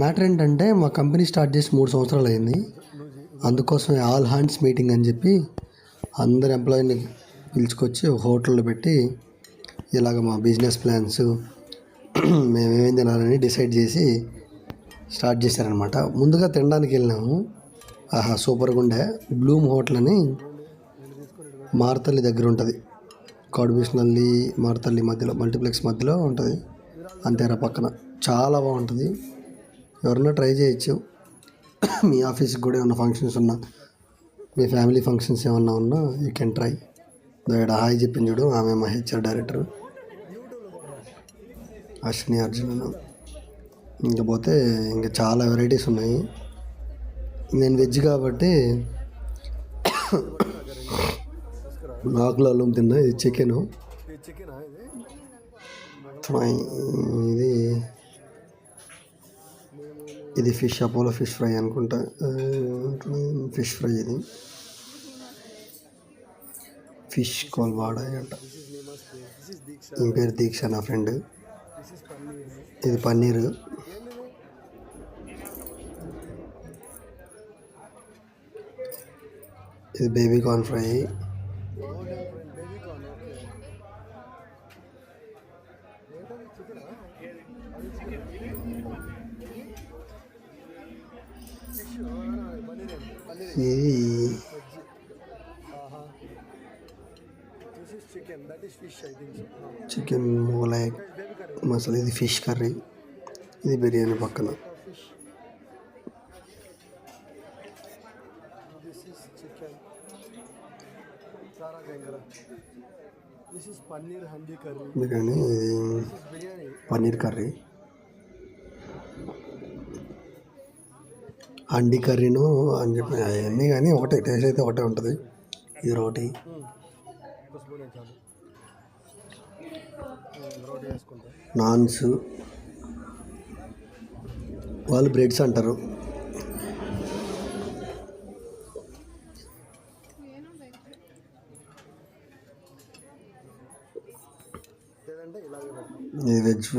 Matter ఏంటంటే మా company start చేసి 3 సంవత్సరాలు అయింది. అందుకోసం ఆల్ హ్యాండ్స్ మీటింగ్ అని చెప్పి అందరు ఎంప్లాయీని పిలుచుకొచ్చి ఒక హోటల్లో పెట్టి ఇలాగ మా బిజినెస్ ప్లాన్స్ మేమేం తినాలని డిసైడ్ చేసి స్టార్ట్ చేశారనమాట. ముందుగా తినడానికి వెళ్ళినాము. ఆహా సూపర్గా ఉండే. బ్లూమ్ హోటల్ అని మారతల్లి దగ్గర ఉంటుంది. కాడుబిస్నల్లి మారతల్లి మధ్యలో మల్టీప్లెక్స్ మధ్యలో ఉంటుంది. అంతేరా పక్కన చాలా బాగుంటుంది. ఎవరన్నా ట్రై చేయొచ్చు. మీ ఆఫీస్కి కూడా ఏమన్నా ఫంక్షన్స్ ఉన్నా, మీ ఫ్యామిలీ ఫంక్షన్స్ ఏమన్నా ఉన్నా యూ కెన్ ట్రై. ఇక్కడ హాయ్ చెప్పింది చూడు, ఆమె మా హెచ్ఆర్ డైరెక్టర్ అశ్విని అర్జున్. ఇంకా పోతే ఇంకా చాలా వెరైటీస్ ఉన్నాయి. నేను వెజ్ కాబట్టి నాకులో తిన్నా. ఇది చికెను, ఇది ఫిష్, అపోలో ఫిష్ ఫ్రై అనుకుంటా. ఫిష్ ఫ్రై, ఇది ఫిష్ కోల్వాడ అంట. ఈ పేరు దీక్ష నా ఫ్రెండ్. ఇది పన్నీరు. ఇది బేబీ కార్న్ ఫ్రై. ఇది చికెన్ మొగలాయ్ మసాలా. ఇది ఫిష్ కర్రీ. ఇది బిర్యానీ పక్కన. బిర్యానీ, ఇది పన్నీర్ కర్రీ. హండీ కర్రీను అని చెప్పి అవన్నీ కానీ ఒకటే టేస్ట్ అయితే ఒకటే ఉంటుంది. ఇది రోటీ. నాన్స్, వాళ్ళు బ్రెడ్స్ అంటారు. ఇది వెజ్.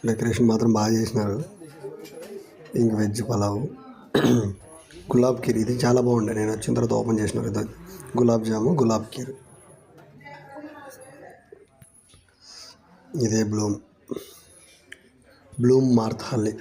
డెకరేషన్ మాత్రం బాగా చేసినారు. ఇంక వెజ్ పలావ్, గులాబ్ కీర్. ఇది చాలా బాగుండే. నేను వచ్చిన తర్వాత ఓపెన్ చేసినారు. ఇది గులాబ్ జాము, గులాబ్ కీర్. ఇదే బ్లూమ్ మార్థాలి.